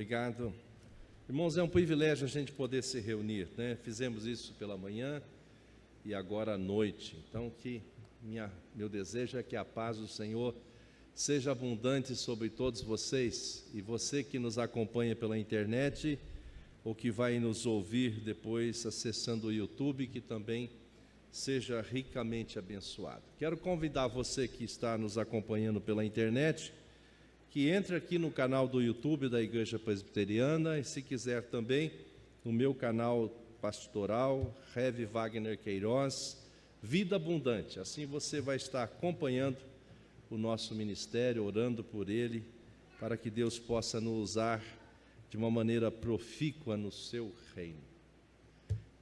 Obrigado. Irmãos, é um privilégio a gente poder se reunir, né? Fizemos isso pela manhã e agora à noite. Então, meu desejo é que a paz do Senhor seja abundante sobre todos vocês, e você que nos acompanha pela internet ou que vai nos ouvir depois acessando o YouTube, que também seja ricamente abençoado. Quero convidar você que está nos acompanhando pela internet, que entre aqui no canal do YouTube da Igreja Presbiteriana, e se quiser também no meu canal pastoral, Rev Wagner Queiroz, Vida Abundante. Assim você vai estar acompanhando o nosso ministério, orando por ele, para que Deus possa nos usar de uma maneira profícua no seu reino.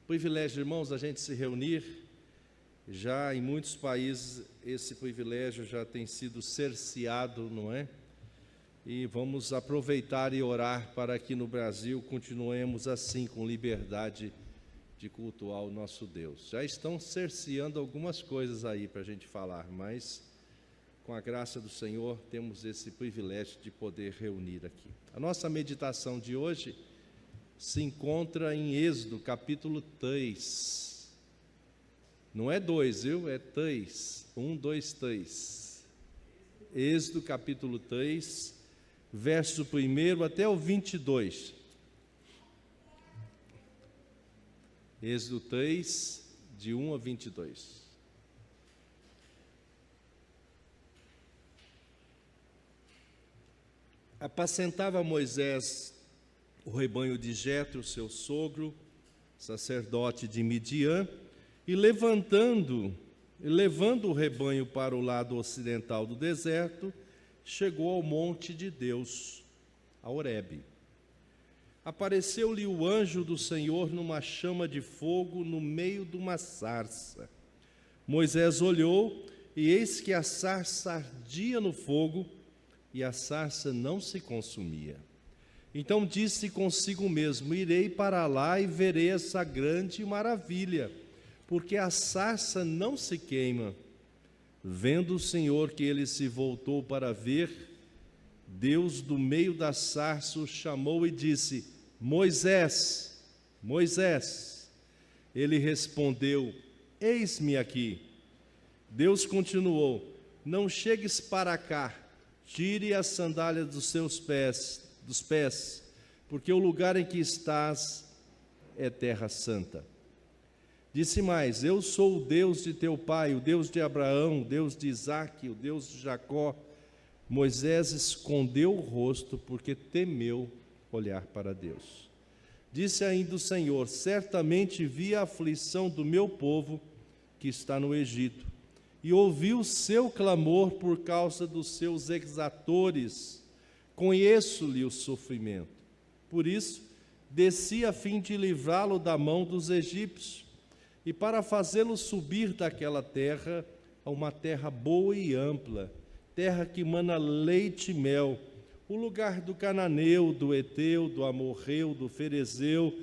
Privilégio, irmãos, a gente se reunir. Já em muitos países esse privilégio já tem sido cerceado, não é? E vamos aproveitar e orar para que no Brasil continuemos assim, com liberdade de cultuar o nosso Deus. Já estão cerceando algumas coisas aí para a gente falar, mas com a graça do Senhor temos esse privilégio de poder reunir aqui. A nossa meditação de hoje se encontra em Êxodo, capítulo 3. Não é 2, viu? É 3. 1, 2, 3. Êxodo, capítulo 3. Verso 1 até o 22. Êxodo 3, de 1 a 22. Apacentava Moisés o rebanho de Jetro, seu sogro, sacerdote de Midian, e levando o rebanho para o lado ocidental do deserto, chegou ao monte de Deus, a Horebe. Apareceu-lhe o anjo do Senhor numa chama de fogo no meio de uma sarça. Moisés olhou, e eis que a sarça ardia no fogo, e a sarça não se consumia. Então disse consigo mesmo: irei para lá e verei essa grande maravilha, porque a sarça não se queima. Vendo o Senhor que ele se voltou para ver, Deus do meio da sarça o chamou e disse: Moisés, Moisés. Ele respondeu: eis-me aqui. Deus continuou: não chegues para cá, tire as sandálias dos pés, porque o lugar em que estás é terra santa. Disse mais: eu sou o Deus de teu pai, o Deus de Abraão, o Deus de Isaque, o Deus de Jacó. Moisés escondeu o rosto, porque temeu olhar para Deus. Disse ainda o Senhor: certamente vi a aflição do meu povo que está no Egito, e ouvi o seu clamor por causa dos seus exatores. Conheço-lhe o sofrimento. Por isso, desci a fim de livrá-lo da mão dos egípcios, e para fazê-lo subir daquela terra a uma terra boa e ampla, terra que mana leite e mel, o lugar do cananeu, do eteu, do amorreu, do ferezeu,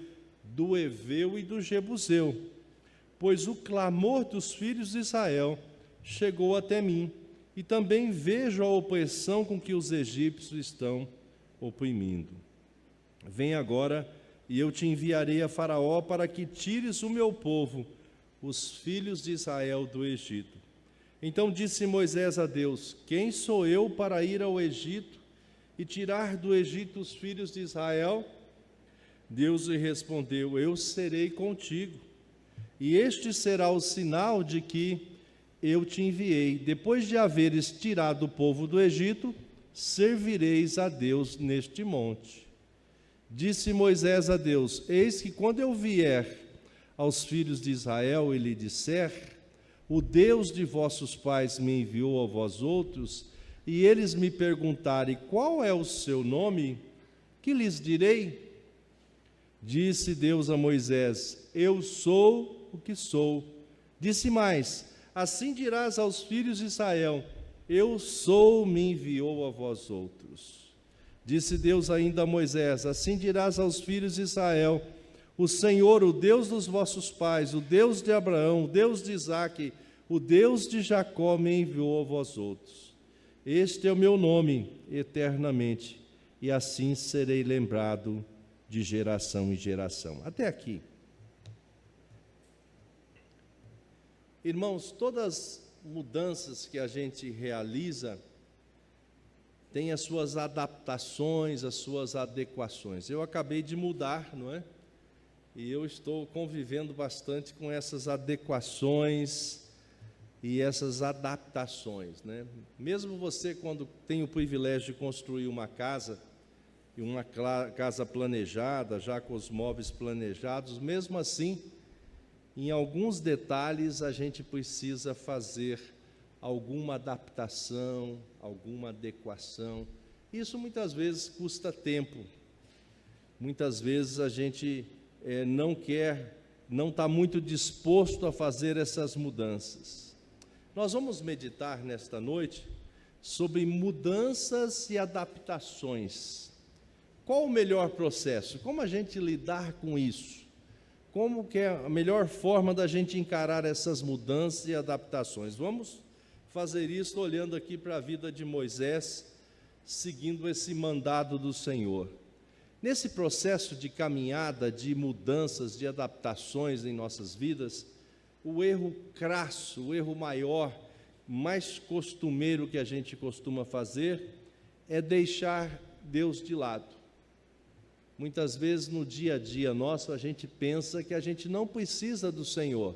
do eveu e do jebuseu. Pois o clamor dos filhos de Israel chegou até mim, e também vejo a opressão com que os egípcios estão oprimindo. Vem agora, e eu te enviarei a Faraó para que tires o meu povo, os filhos de Israel, do Egito. Então disse Moisés a Deus: quem sou eu para ir ao Egito e tirar do Egito os filhos de Israel? Deus lhe respondeu: eu serei contigo, e este será o sinal de que eu te enviei. Depois de haveres tirado o povo do Egito, servireis a Deus neste monte. Disse Moisés a Deus: eis que quando eu vier aos filhos de Israel e lhe disser: o Deus de vossos pais me enviou a vós outros, e eles me perguntarem: qual é o seu nome? Que lhes direi? Disse Deus a Moisés: eu sou o que sou. Disse mais: assim dirás aos filhos de Israel: eu sou, me enviou a vós outros. Disse Deus ainda a Moisés: assim dirás aos filhos de Israel: o Senhor, o Deus dos vossos pais, o Deus de Abraão, o Deus de Isaque, o Deus de Jacó me enviou a vós outros. Este é o meu nome eternamente, e assim serei lembrado de geração em geração. Até aqui. Irmãos, todas as mudanças que a gente realiza têm as suas adaptações, as suas adequações. Eu acabei de mudar, não é? E eu estou convivendo bastante com essas adequações e essas adaptações, né? Mesmo você, quando tem o privilégio de construir uma casa, e uma casa planejada, já com os móveis planejados, mesmo assim, em alguns detalhes a gente precisa fazer alguma adaptação, alguma adequação. Isso muitas vezes custa tempo. Muitas vezes a gente não está muito disposto a fazer essas mudanças. Nós vamos meditar nesta noite sobre mudanças e adaptações. Qual o melhor processo? Como a gente lidar com isso? Como que é a melhor forma da gente encarar essas mudanças e adaptações? Vamos fazer isso olhando aqui para a vida de Moisés, seguindo esse mandado do Senhor. Nesse processo de caminhada, de mudanças, de adaptações em nossas vidas, o erro crasso, o erro maior, mais costumeiro que a gente costuma fazer, é deixar Deus de lado. Muitas vezes no dia a dia nosso a gente pensa que a gente não precisa do Senhor,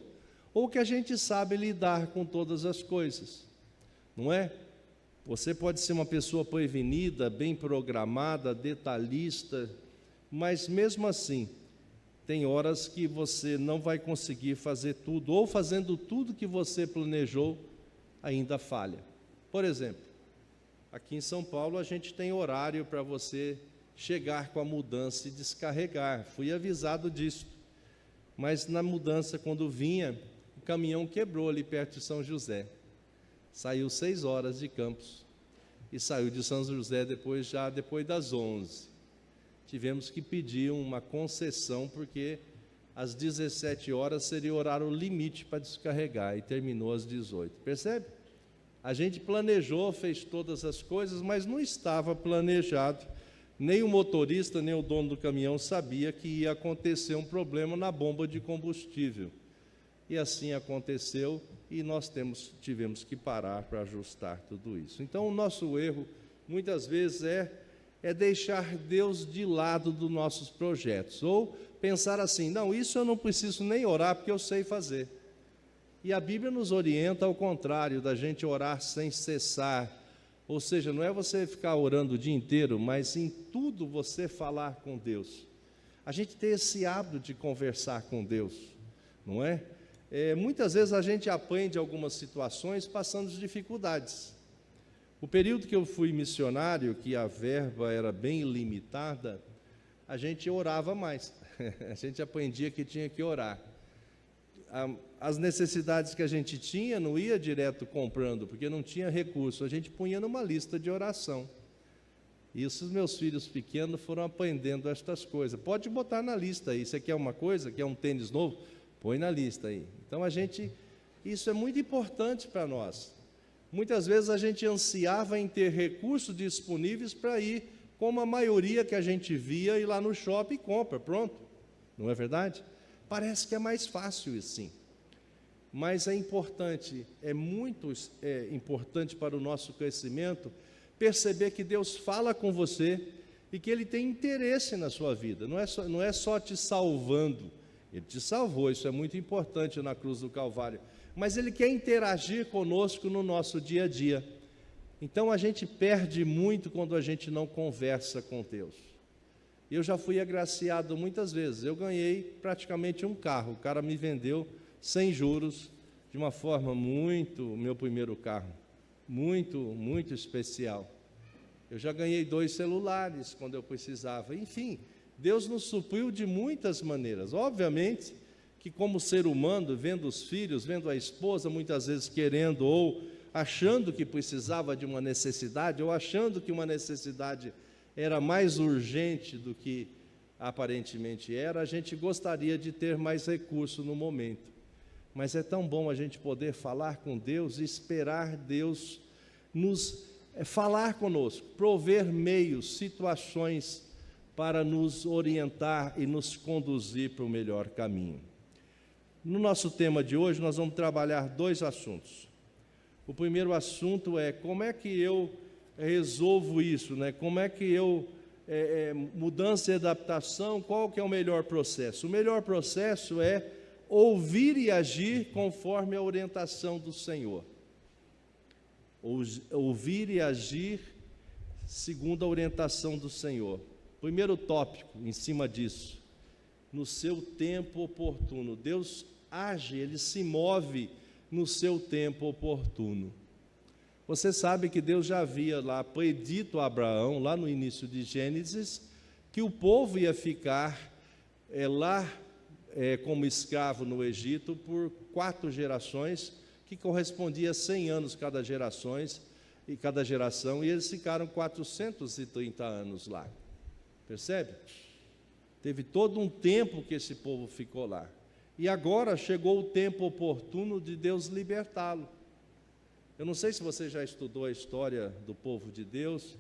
ou que a gente sabe lidar com todas as coisas, não é? Você pode ser uma pessoa prevenida, bem programada, detalhista, mas mesmo assim, tem horas que você não vai conseguir fazer tudo, ou fazendo tudo que você planejou, ainda falha. Por exemplo, aqui em São Paulo a gente tem horário para você chegar com a mudança e descarregar. Fui avisado disso. Mas na mudança, quando vinha, o caminhão quebrou ali perto de São José. Saiu 6 horas de Campos. E saiu de São José depois das 11. Tivemos que pedir uma concessão, porque às 17 horas seria o horário limite para descarregar, e terminou às 18. Percebe? A gente planejou, fez todas as coisas, mas não estava planejado. Nem o motorista, nem o dono do caminhão sabia que ia acontecer um problema na bomba de combustível. E assim aconteceu, e nós tivemos que parar para ajustar tudo isso. Então, o nosso erro, muitas vezes, é deixar Deus de lado dos nossos projetos. Ou pensar assim, não, isso eu não preciso nem orar, porque eu sei fazer. E a Bíblia nos orienta ao contrário, da gente orar sem cessar. Ou seja, não é você ficar orando o dia inteiro, mas em tudo você falar com Deus. A gente tem esse hábito de conversar com Deus, não é? Muitas vezes a gente aprende algumas situações passando dificuldades. O período que eu fui missionário, que a verba era bem limitada, a gente orava mais. A gente aprendia que tinha que orar. As necessidades que a gente tinha, não ia direto comprando, porque não tinha recurso, a gente punha numa lista de oração. E os meus filhos pequenos foram aprendendo estas coisas. Pode botar na lista aí, você quer uma coisa, quer um tênis novo? Põe na lista aí. Então isso é muito importante para nós. Muitas vezes a gente ansiava em ter recursos disponíveis para ir, como a maioria que a gente via, ir lá no shopping e compra, pronto. Não é verdade? Parece que é mais fácil assim. Mas muito importante para o nosso crescimento, perceber que Deus fala com você e que Ele tem interesse na sua vida. Não é só te salvando. Ele te salvou, isso é muito importante na cruz do Calvário. Mas Ele quer interagir conosco no nosso dia a dia. Então a gente perde muito quando a gente não conversa com Deus. Eu já fui agraciado muitas vezes. Eu ganhei praticamente um carro. O cara me vendeu sem juros, de uma forma meu primeiro carro, muito especial. Eu já ganhei 2 celulares quando eu precisava. Enfim, Deus nos supriu de muitas maneiras. Obviamente que, como ser humano, vendo os filhos, vendo a esposa, muitas vezes querendo ou achando que precisava de uma necessidade, ou achando que uma necessidade era mais urgente do que aparentemente era, a gente gostaria de ter mais recurso no momento. Mas é tão bom a gente poder falar com Deus e esperar Deus nos falar conosco, prover meios, situações para nos orientar e nos conduzir para o melhor caminho. No nosso tema de hoje, nós vamos trabalhar 2 assuntos. O primeiro assunto é como é que eu resolvo isso, né? Como é que eu, mudança e adaptação, qual que é o melhor processo? O melhor processo é ouvir e agir conforme a orientação do Senhor. Ouvir e agir segundo a orientação do Senhor. Primeiro tópico em cima disso, no seu tempo oportuno. Deus age, Ele se move no seu tempo oportuno. Você sabe que Deus já havia lá predito a Abraão, lá no início de Gênesis, que o povo ia ficar como escravo no Egito por 4 gerações, que correspondia a 100 anos cada geração, e eles ficaram 430 anos lá. Percebe? Teve todo um tempo que esse povo ficou lá. E agora chegou o tempo oportuno de Deus libertá-lo. Eu não sei se você já estudou a história do povo de Deus,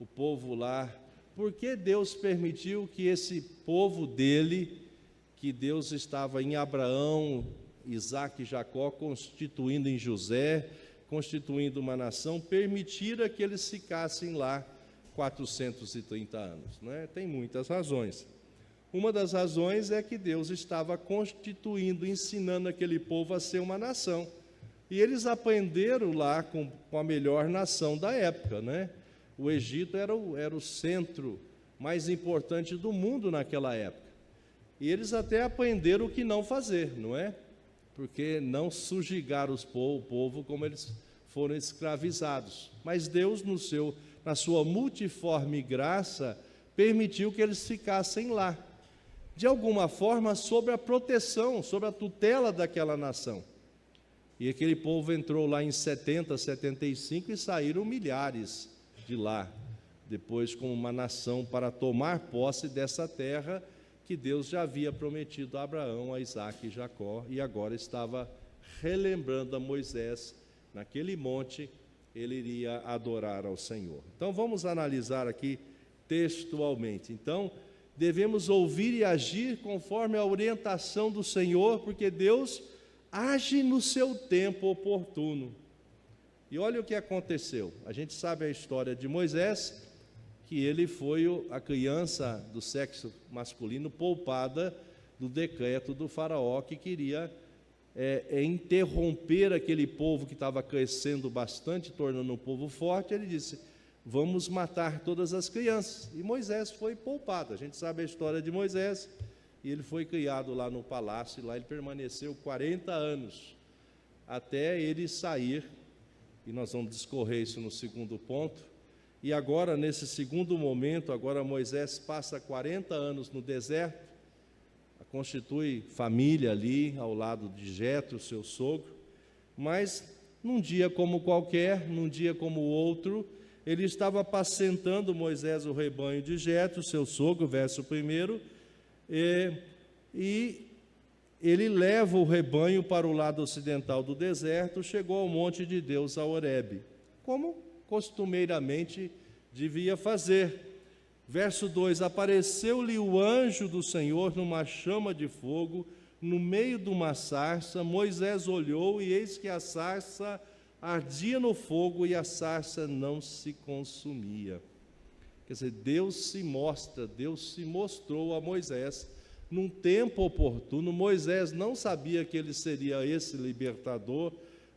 o povo lá. Por que Deus permitiu que esse povo dele, que Deus estava em Abraão, Isaac e Jacó, constituindo em José, constituindo uma nação, permitira que eles ficassem lá 430 anos, né? Tem muitas razões. Uma das razões é que Deus estava constituindo, ensinando aquele povo a ser uma nação. E eles aprenderam lá com a melhor nação da época, né? O Egito era o centro mais importante do mundo naquela época. E eles até aprenderam o que não fazer, não é? Porque não subjugar o povo como eles foram escravizados. Mas Deus, na sua multiforme graça, permitiu que eles ficassem lá, de alguma forma, sob a proteção, sob a tutela daquela nação. E aquele povo entrou lá em 70, 75 e saíram milhares de lá, depois como uma nação para tomar posse dessa terra que Deus já havia prometido a Abraão, a Isaac e Jacó, e agora estava relembrando a Moisés, naquele monte, ele iria adorar ao Senhor. Então vamos analisar aqui textualmente. Então, devemos ouvir e agir conforme a orientação do Senhor, porque Deus age no seu tempo oportuno. E olha o que aconteceu. A gente sabe a história de Moisés, que ele foi a criança do sexo masculino poupada do decreto do faraó, que queria interromper aquele povo que estava crescendo bastante, tornando um povo forte. Ele disse: vamos matar todas as crianças. E Moisés foi poupado. A gente sabe a história de Moisés, e ele foi criado lá no palácio, e lá ele permaneceu 40 anos, até ele sair, e nós vamos discorrer isso no segundo ponto. E agora, nesse segundo momento, agora Moisés passa 40 anos no deserto, constitui família ali, ao lado de Jetro, seu sogro, mas num dia como qualquer, num dia como o outro, ele estava apacentando Moisés o rebanho de Jetro, seu sogro, verso 1, e ele leva o rebanho para o lado ocidental do deserto, chegou ao monte de Deus, a Horebe, como costumeiramente devia fazer. Verso 2, apareceu-lhe o anjo do Senhor numa chama de fogo, no meio de uma sarça. Moisés olhou, e eis que a sarça ardia no fogo, e a sarça não se consumia. Quer dizer, Deus se mostrou a Moisés num tempo oportuno. Moisés não sabia que ele seria esse libertador,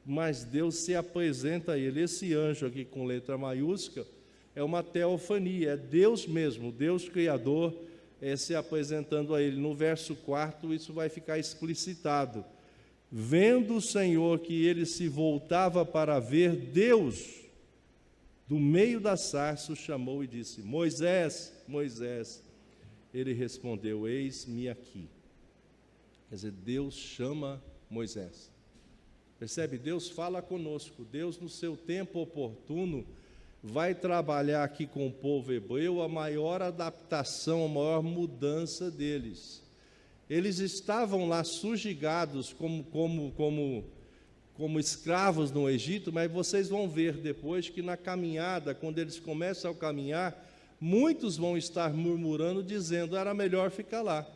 mas Deus se apresenta a ele. Esse anjo aqui com letra maiúscula é uma teofania, é Deus mesmo, Deus Criador, se apresentando a ele. No verso 4, isso vai ficar explicitado. Vendo o Senhor que ele se voltava para ver, Deus, do meio da sarça, o chamou e disse: Moisés, Moisés. Ele respondeu: eis-me aqui. Quer dizer, Deus chama Moisés. Percebe? Deus fala conosco. Deus, no seu tempo oportuno, vai trabalhar aqui com o povo hebreu a maior adaptação, a maior mudança deles. Eles estavam lá subjugados como como escravos no Egito, mas vocês vão ver depois que na caminhada, quando eles começam a caminhar, muitos vão estar murmurando, dizendo, era melhor ficar lá.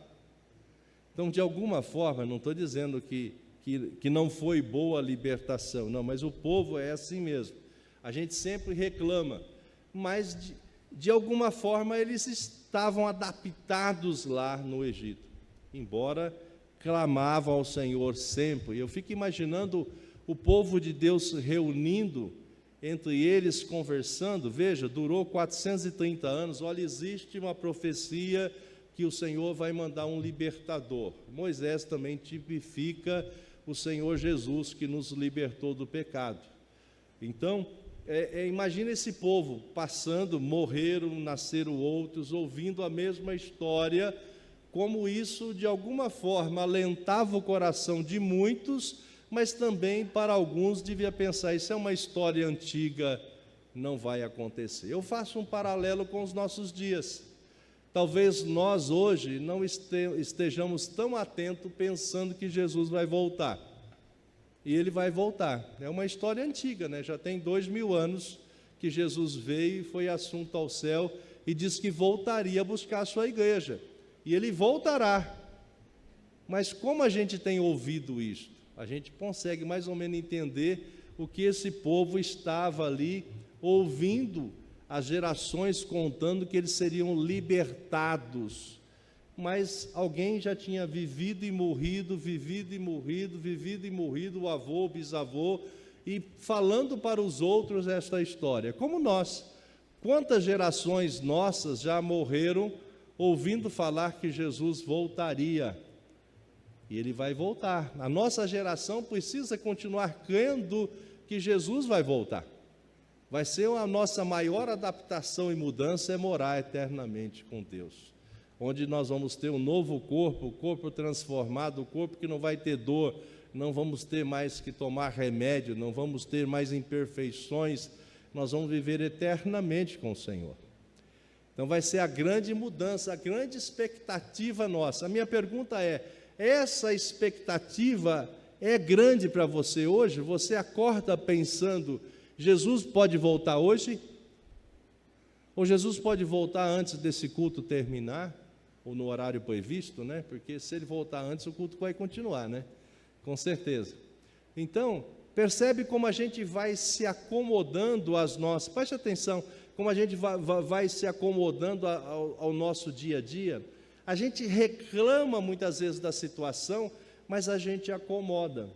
Então, de alguma forma, não estou dizendo que não foi boa a libertação, não, mas o povo é assim mesmo. A gente sempre reclama, mas de alguma forma eles estavam adaptados lá no Egito, embora clamavam ao Senhor sempre. Eu fico imaginando o povo de Deus reunindo, entre eles conversando. Veja, durou 430 anos. Olha, existe uma profecia que o Senhor vai mandar um libertador. Moisés também tipifica o Senhor Jesus, que nos libertou do pecado. Então, imagina esse povo passando, morreram, nasceram outros, ouvindo a mesma história, como isso de alguma forma alentava o coração de muitos, mas também para alguns devia pensar, isso é uma história antiga, não vai acontecer. Eu faço um paralelo com os nossos dias. Talvez nós hoje não estejamos tão atentos pensando que Jesus vai voltar. E Ele vai voltar. É uma história antiga, né? Já tem 2000 anos que Jesus veio e foi assunto ao céu e disse que voltaria a buscar a sua igreja. E Ele voltará. Mas como a gente tem ouvido isso? A gente consegue mais ou menos entender o que esse povo estava ali ouvindo, as gerações contando que eles seriam libertados. Mas alguém já tinha vivido e morrido, o avô, o bisavô, e falando para os outros esta história. Como nós, quantas gerações nossas já morreram ouvindo falar que Jesus voltaria? E Ele vai voltar. A nossa geração precisa continuar crendo que Jesus vai voltar. Vai ser a nossa maior adaptação e mudança, é morar eternamente com Deus, onde nós vamos ter um novo corpo, o corpo transformado, o corpo que não vai ter dor, não vamos ter mais que tomar remédio, não vamos ter mais imperfeições, nós vamos viver eternamente com o Senhor. Então vai ser a grande mudança, a grande expectativa nossa. A minha pergunta é, essa expectativa é grande para você hoje? Você acorda pensando, Jesus pode voltar hoje? Ou Jesus pode voltar antes desse culto terminar? Ou no horário previsto, né? Porque se Ele voltar antes, o culto vai continuar, né? Com certeza. Então, percebe como a gente vai se acomodando às nossas... Preste atenção, como a gente vai se acomodando ao nosso dia a dia. A gente reclama muitas vezes da situação, mas a gente acomoda.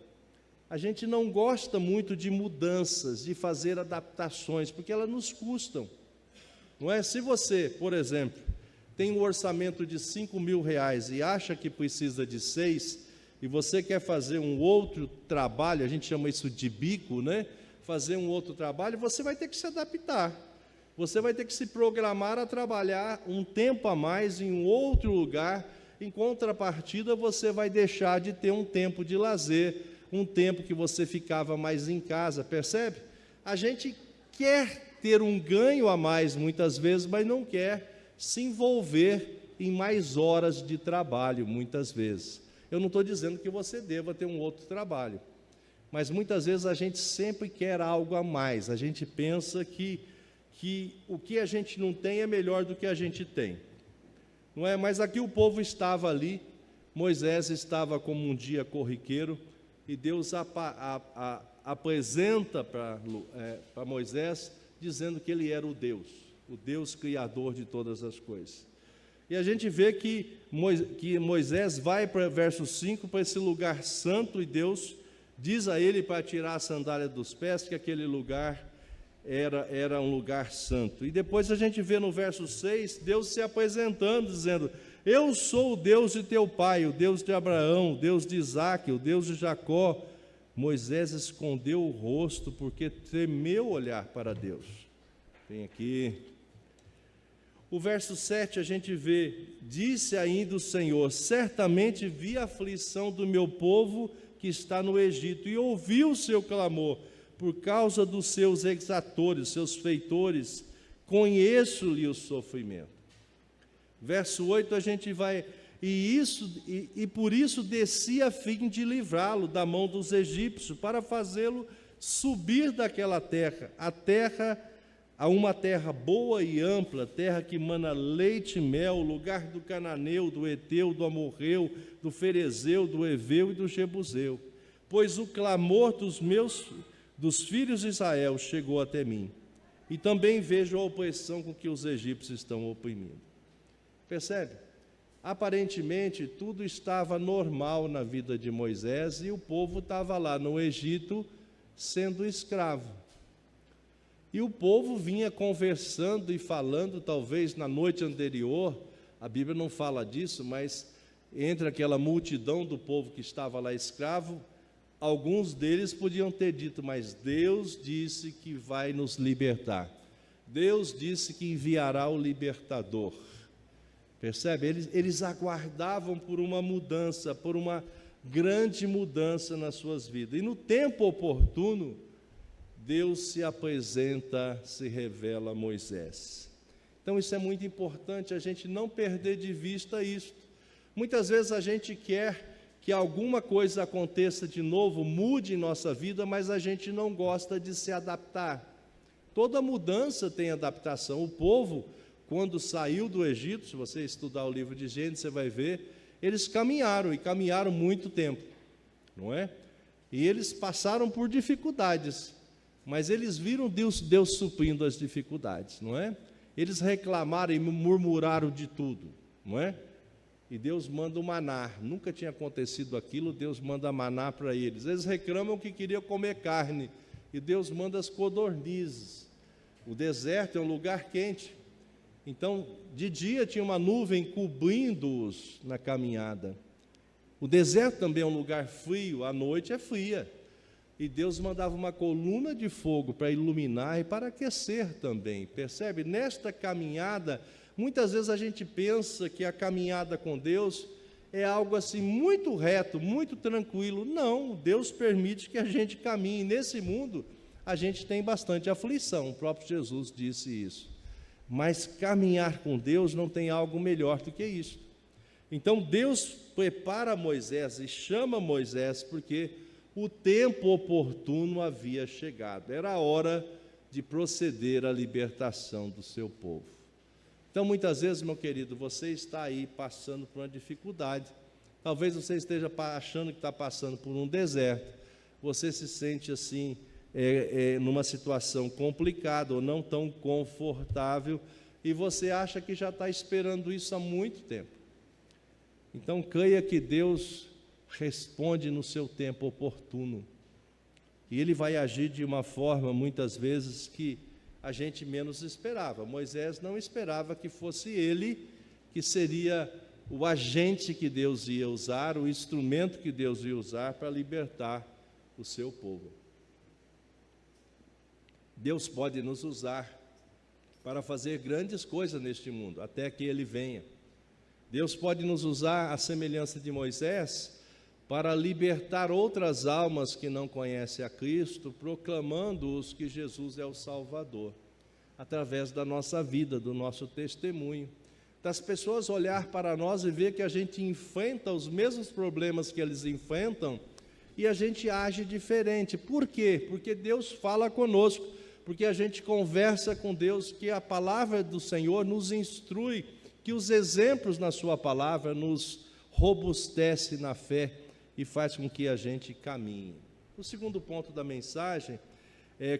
A gente não gosta muito de mudanças, de fazer adaptações, porque elas nos custam. Não é? Se você, por exemplo, tem um orçamento de R$5.000 e acha que precisa de 6, e você quer fazer um outro trabalho, a gente chama isso de bico, né? Fazer um outro trabalho, você vai ter que se adaptar. Você vai ter que se programar a trabalhar um tempo a mais em um outro lugar. Em contrapartida, você vai deixar de ter um tempo de lazer, um tempo que você ficava mais em casa, percebe? A gente quer ter um ganho a mais muitas vezes, mas não quer se envolver em mais horas de trabalho muitas vezes. Eu não estou dizendo que você deva ter um outro trabalho, mas muitas vezes a gente sempre quer algo a mais, a gente pensa que o que a gente não tem é melhor do que a gente tem, não é? Mas aqui o povo estava ali, Moisés estava como um dia corriqueiro, e Deus apresenta para Moisés, dizendo que ele era o Deus criador de todas as coisas. E a gente vê que Moisés vai para verso 5, para esse lugar santo, e Deus diz a ele para tirar a sandália dos pés, que aquele lugar era um lugar santo. E depois a gente vê no verso 6, Deus se apresentando, dizendo, eu sou o Deus de teu pai, o Deus de Abraão, o Deus de Isaque, o Deus de Jacó. Moisés escondeu o rosto, porque temeu olhar para Deus. Tem aqui. O verso 7 a gente vê, disse ainda o Senhor, certamente vi a aflição do meu povo que está no Egito, e ouvi o seu clamor, por causa dos seus exatores, seus feitores, conheço-lhe o sofrimento. Verso 8 a gente vai e por isso descia a fim de livrá-lo da mão dos egípcios, para fazê-lo subir daquela terra, a uma terra boa e ampla, terra que mana leite e mel, lugar do cananeu, do eteu, do amorreu, do ferezeu, do eveu e do jebuseu. Pois o clamor dos filhos de Israel chegou até mim, e também vejo a opressão com que os egípcios estão oprimindo. Percebe? Aparentemente tudo estava normal na vida de Moisés, e o povo estava lá no Egito sendo escravo. E o povo vinha conversando e falando, talvez na noite anterior, a Bíblia não fala disso, mas entre aquela multidão do povo que estava lá escravo, alguns deles podiam ter dito: mas Deus disse que vai nos libertar. Deus disse que enviará o libertador. Percebe? Eles aguardavam por uma mudança, por uma grande mudança nas suas vidas. E no tempo oportuno, Deus se apresenta, se revela a Moisés. Então isso é muito importante, a gente não perder de vista isso. Muitas vezes a gente quer que alguma coisa aconteça de novo, mude em nossa vida, mas a gente não gosta de se adaptar. Toda mudança tem adaptação. O povo, quando saiu do Egito, se você estudar o livro de Gênesis, você vai ver, eles caminharam, e caminharam muito tempo, não é? E eles passaram por dificuldades, mas eles viram Deus suprindo as dificuldades, não é? Eles reclamaram e murmuraram de tudo, não é? E Deus manda o maná. Nunca tinha acontecido aquilo, Deus manda maná para eles. Eles reclamam que queriam comer carne, e Deus manda as codornizes. O deserto é um lugar quente, então de dia tinha uma nuvem cobrindo-os na caminhada. O deserto também é um lugar frio, à noite é fria, e Deus mandava uma coluna de fogo para iluminar e para aquecer também. Percebe? Nesta caminhada, muitas vezes a gente pensa que a caminhada com Deus é algo assim muito reto, muito tranquilo. Não, Deus permite que a gente caminhe. Nesse mundo a gente tem bastante aflição, o próprio Jesus disse isso. Mas caminhar com Deus não tem algo melhor do que isso. Então Deus prepara Moisés e chama Moisés porque o tempo oportuno havia chegado. Era a hora de proceder à libertação do seu povo. Então, muitas vezes, meu querido, você está aí passando por uma dificuldade. Talvez você esteja achando que está passando por um deserto. Você se sente assim, numa situação complicada ou não tão confortável, e você acha que já está esperando isso há muito tempo. Então, creia que Deus responde no seu tempo oportuno. E Ele vai agir de uma forma, muitas vezes, que a gente menos esperava. Moisés não esperava que fosse ele que seria o agente que Deus ia usar, o instrumento que Deus ia usar para libertar o seu povo. Deus pode nos usar para fazer grandes coisas neste mundo, até que Ele venha. Deus pode nos usar, à semelhança de Moisés, para libertar outras almas que não conhecem a Cristo, proclamando-os que Jesus é o Salvador, através da nossa vida, do nosso testemunho. Das pessoas olhar para nós e ver que a gente enfrenta os mesmos problemas que eles enfrentam, e a gente age diferente. Por quê? Porque Deus fala conosco, porque a gente conversa com Deus, que a palavra do Senhor nos instrui, que os exemplos na sua palavra nos robustece na fé e faz com que a gente caminhe. O segundo ponto da mensagem é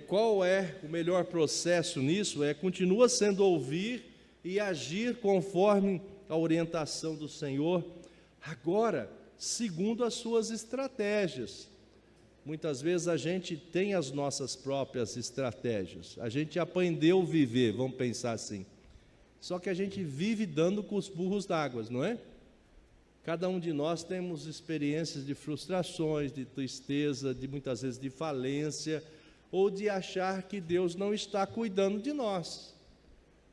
qual é o melhor processo nisso? Continua sendo ouvir e agir conforme a orientação do Senhor, agora, segundo as suas estratégias. Muitas vezes a gente tem as nossas próprias estratégias, a gente aprendeu a viver, vamos pensar assim, só que a gente vive dando com os burros d'água, não é? Cada um de nós temos experiências de frustrações, de tristeza, de muitas vezes de falência, ou de achar que Deus não está cuidando de nós.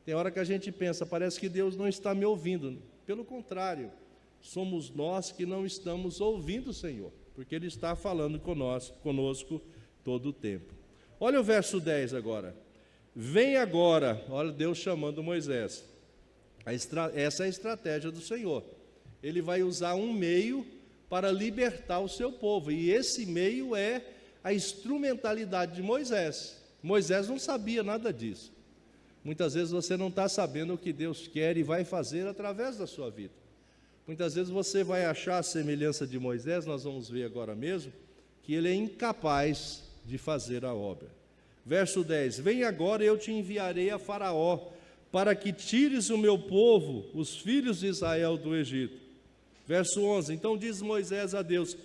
Tem hora que a gente pensa, parece que Deus não está me ouvindo. Pelo contrário, somos nós que não estamos ouvindo o Senhor, porque Ele está falando conosco todo o tempo. Olha o verso 10 agora. Vem agora, olha Deus chamando Moisés. Essa é a estratégia do Senhor. Ele vai usar um meio para libertar o seu povo, e esse meio é a instrumentalidade de Moisés. Moisés não sabia nada disso. Muitas vezes você não está sabendo o que Deus quer e vai fazer através da sua vida. Muitas vezes você vai achar a semelhança de Moisés, nós vamos ver agora mesmo, que ele é incapaz de fazer a obra. Verso 10: Vem agora, eu te enviarei a Faraó, para que tires o meu povo, os filhos de Israel, do Egito. Verso 11: Então diz Moisés a Deus: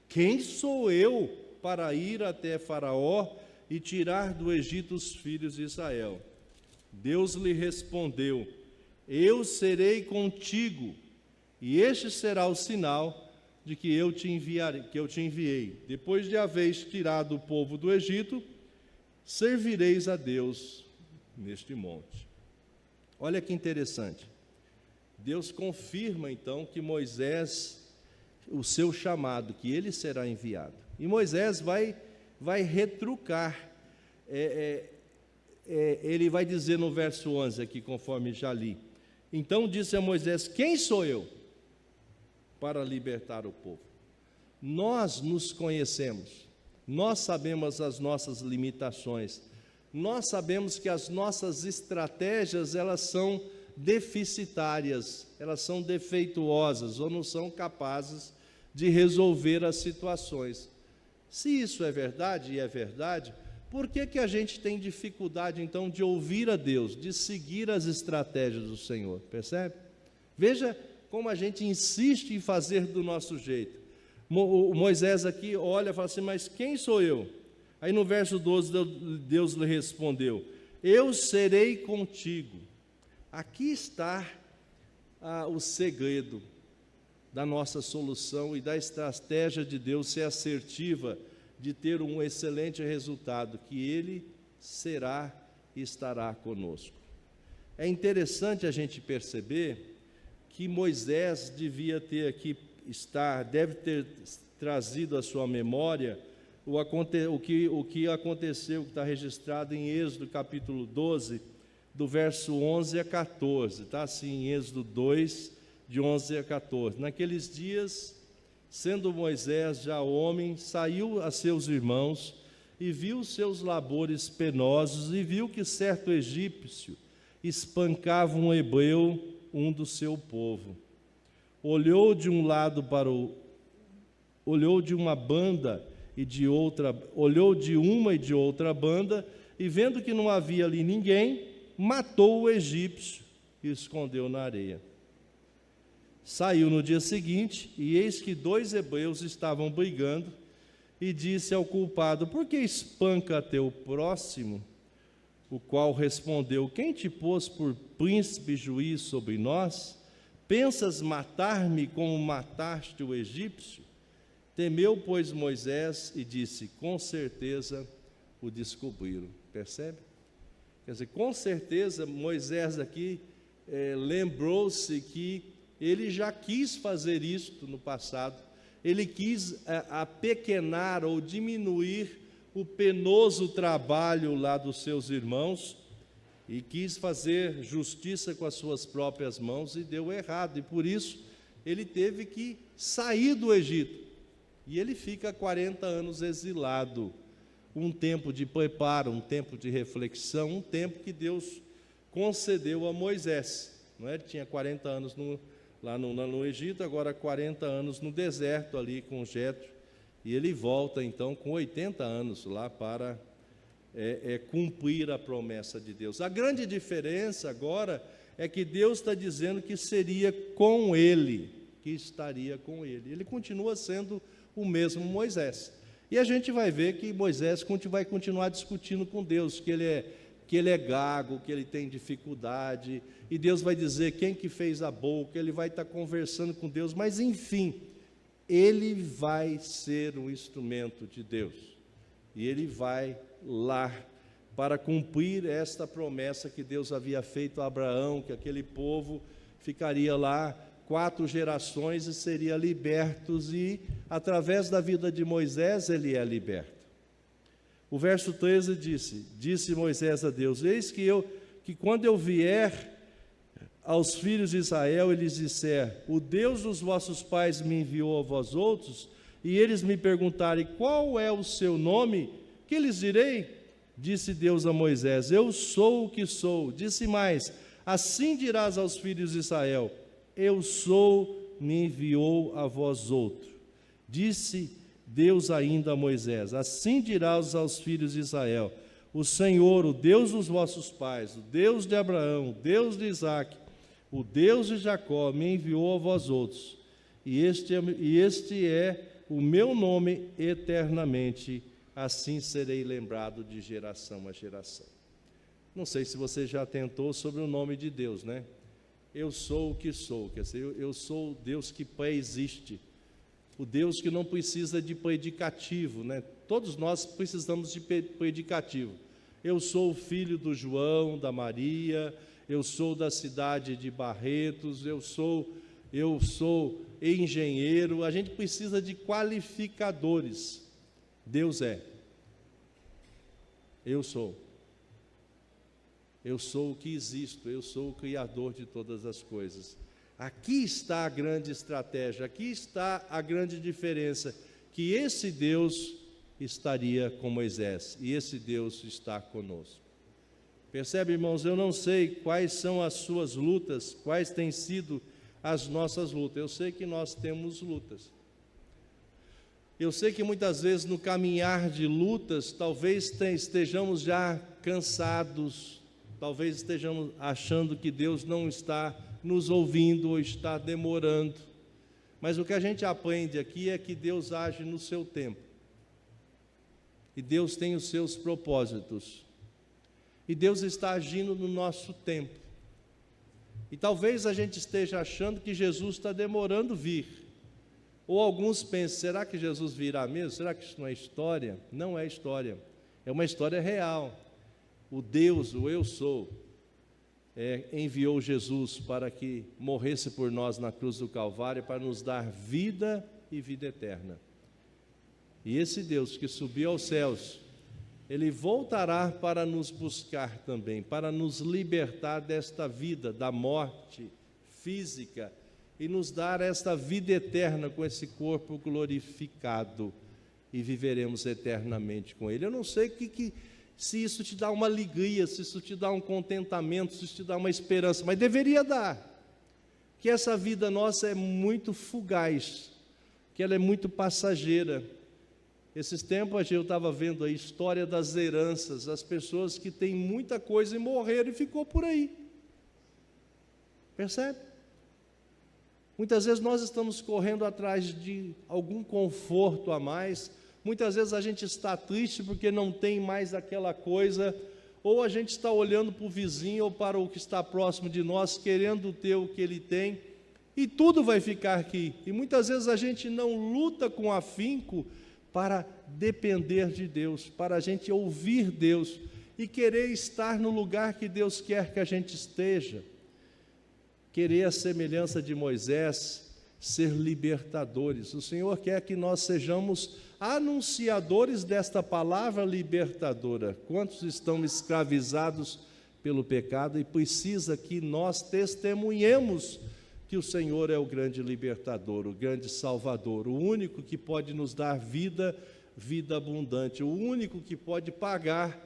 Quem sou eu para ir até Faraó e tirar do Egito os filhos de Israel? Deus lhe respondeu: Eu serei contigo, e este será o sinal de que eu te enviei. Depois de haveres tirado o povo do Egito, servireis a Deus neste monte. Olha que interessante. Deus confirma então que Moisés, o seu chamado, que ele será enviado. E Moisés vai retrucar. Ele vai dizer no verso 11 aqui, conforme já li: Então disse a Moisés: Quem sou eu para libertar o povo? Nós nos conhecemos, nós sabemos as nossas limitações, nós sabemos que as nossas estratégias, elas são deficitárias, elas são defeituosas ou não são capazes de resolver as situações. Se isso é verdade, e é verdade, por que a gente tem dificuldade então de ouvir a Deus, de seguir as estratégias do Senhor? Percebe? Veja como a gente insiste em fazer do nosso jeito. Moisés aqui olha e fala assim: mas quem sou eu? Aí no verso 12 Deus lhe respondeu: eu serei contigo. Aqui está o segredo da nossa solução e da estratégia de Deus ser assertiva, de ter um excelente resultado, que Ele será e estará conosco. É interessante a gente perceber que Moisés devia ter aqui, deve ter trazido à sua memória o que aconteceu, que está registrado em Êxodo capítulo 12, do verso 11 a 14, está assim, em Êxodo 2, de 11 a 14. Naqueles dias, sendo Moisés já homem, saiu a seus irmãos e viu seus labores penosos, e viu que certo egípcio espancava um hebreu, um do seu povo. Olhou de um lado olhou de uma banda e de outra, olhou de uma e de outra banda, e vendo que não havia ali ninguém, matou o egípcio e o escondeu na areia. Saiu no dia seguinte, e eis que 2 hebreus estavam brigando, e disse ao culpado: por que espanca teu próximo? O qual respondeu: quem te pôs por príncipe e juiz sobre nós? Pensas matar-me como mataste o egípcio? Temeu, pois, Moisés e disse: com certeza o descobriram. Percebe? Quer dizer, com certeza Moisés aqui lembrou-se que ele já quis fazer isto no passado. Ele quis apequenar ou diminuir o penoso trabalho lá dos seus irmãos, e quis fazer justiça com as suas próprias mãos, e deu errado, e por isso ele teve que sair do Egito, e ele fica 40 anos exilado, um tempo de preparo, um tempo de reflexão, um tempo que Deus concedeu a Moisés, não é? Ele tinha 40 anos lá no Egito, agora 40 anos no deserto ali com Jetro, e ele volta então com 80 anos lá para cumprir a promessa de Deus. A grande diferença agora é que Deus está dizendo que seria com ele, que estaria com ele. Ele continua sendo o mesmo Moisés. E a gente vai ver que Moisés vai continuar discutindo com Deus, que ele é gago, que ele tem dificuldade, e Deus vai dizer quem que fez a boca, ele vai estar conversando com Deus, mas enfim, ele vai ser um instrumento de Deus, e ele vai lá para cumprir esta promessa que Deus havia feito a Abraão, que aquele povo ficaria lá 4 gerações e seria libertos, e através da vida de Moisés ele é liberto. O verso 13 disse Moisés a Deus: eis que quando eu vier aos filhos de Israel e lhes disser: o Deus dos vossos pais me enviou a vós outros, e eles me perguntarem: qual é o seu nome? Que lhes direi? Disse Deus a Moisés: eu sou o que sou. Disse mais: assim dirás aos filhos de Israel: eu sou, me enviou a vós outro. Disse Deus ainda a Moisés: assim dirás aos filhos de Israel: o Senhor, o Deus dos vossos pais, o Deus de Abraão, o Deus de Isaque, o Deus de Jacó, me enviou a vós outros, e este é o meu nome eternamente, assim serei lembrado de geração a geração. Não sei se você já tentou sobre o nome de Deus, né? Eu sou o que sou, quer dizer, eu sou o Deus que pré-existe, o Deus que não precisa de predicativo, né? Todos nós precisamos de predicativo. Eu sou o filho do João, da Maria, eu sou da cidade de Barretos, eu sou engenheiro. A gente precisa de qualificadores. Deus é: eu sou. Eu sou o que existo, eu sou o Criador de todas as coisas. Aqui está a grande estratégia, aqui está a grande diferença, que esse Deus estaria com Moisés, e esse Deus está conosco. Percebe, irmãos, eu não sei quais são as suas lutas, quais têm sido as nossas lutas. Eu sei que nós temos lutas. Eu sei que muitas vezes no caminhar de lutas, talvez estejamos já cansados, talvez estejamos achando que Deus não está nos ouvindo ou está demorando. Mas o que a gente aprende aqui é que Deus age no seu tempo. E Deus tem os seus propósitos. E Deus está agindo no nosso tempo. E talvez a gente esteja achando que Jesus está demorando vir. Ou alguns pensam: será que Jesus virá mesmo? Será que isso não é história? Não é história. É uma história real. O Deus, o eu sou, enviou Jesus para que morresse por nós na cruz do Calvário, para nos dar vida e vida eterna. E esse Deus que subiu aos céus, Ele voltará para nos buscar também, para nos libertar desta vida, da morte física, e nos dar esta vida eterna com esse corpo glorificado, e viveremos eternamente com Ele. Eu não sei se isso te dá uma alegria, se isso te dá um contentamento, se isso te dá uma esperança, mas deveria dar, que essa vida nossa é muito fugaz, que ela é muito passageira. Esses tempos eu estava vendo a história das heranças, as pessoas que têm muita coisa e morreram e ficou por aí. Percebe? Muitas vezes nós estamos correndo atrás de algum conforto a mais. Muitas vezes a gente está triste porque não tem mais aquela coisa, ou a gente está olhando para o vizinho ou para o que está próximo de nós, querendo ter o que ele tem, e tudo vai ficar aqui. E muitas vezes a gente não luta com afinco para depender de Deus, para a gente ouvir Deus e querer estar no lugar que Deus quer que a gente esteja. Querer a semelhança de Moisés, ser libertadores. O Senhor quer que nós sejamos anunciadores desta palavra libertadora. Quantos estão escravizados pelo pecado e precisa que nós testemunhemos que o Senhor é o grande libertador, o grande salvador, o único que pode nos dar vida, vida abundante, o único que pode pagar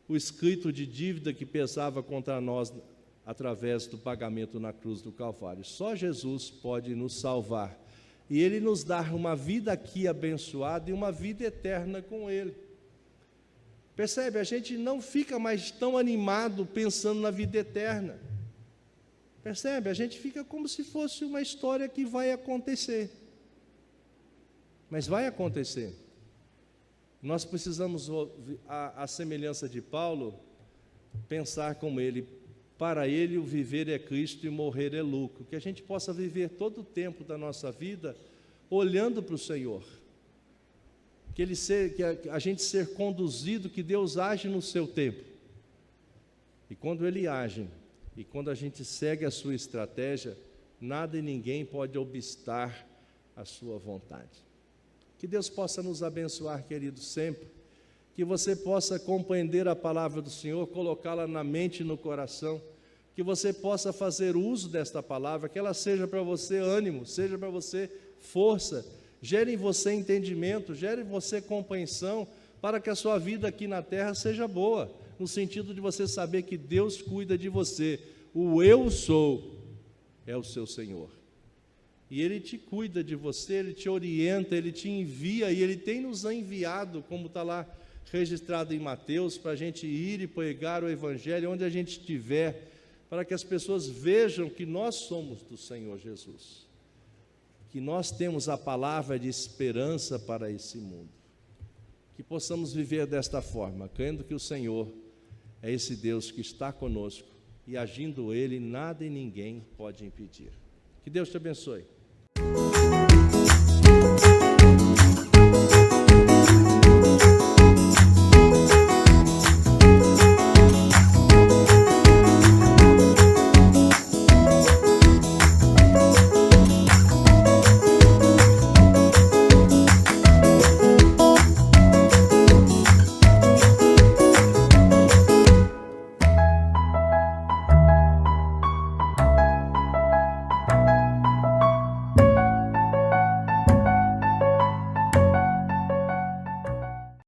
o escrito de dívida que pesava contra nós através do pagamento na cruz do Calvário. Só Jesus pode nos salvar. E Ele nos dá uma vida aqui abençoada e uma vida eterna com Ele. Percebe? A gente não fica mais tão animado pensando na vida eterna. Percebe? A gente fica como se fosse uma história que vai acontecer. Mas vai acontecer. Nós precisamos, à semelhança de Paulo, pensar como ele. Para ele o viver é Cristo e morrer é lucro. Que a gente possa viver todo o tempo da nossa vida olhando para o Senhor. Que a gente ser conduzido, que Deus age no seu tempo. E quando Ele age, e quando a gente segue a sua estratégia, nada e ninguém pode obstar a sua vontade. Que Deus possa nos abençoar, queridos, sempre. Que você possa compreender a palavra do Senhor, colocá-la na mente e no coração, que você possa fazer uso desta palavra, que ela seja para você ânimo, seja para você força, gere em você entendimento, gere em você compreensão, para que a sua vida aqui na terra seja boa, no sentido de você saber que Deus cuida de você. O eu sou é o seu Senhor. E Ele te cuida de você, Ele te orienta, Ele te envia, e Ele tem nos enviado, como está lá registrado em Mateus, para a gente ir e pregar o Evangelho onde a gente estiver, para que as pessoas vejam que nós somos do Senhor Jesus, que nós temos a palavra de esperança para esse mundo, que possamos viver desta forma, crendo que o Senhor é esse Deus que está conosco, e agindo Ele, nada e ninguém pode impedir. Que Deus te abençoe.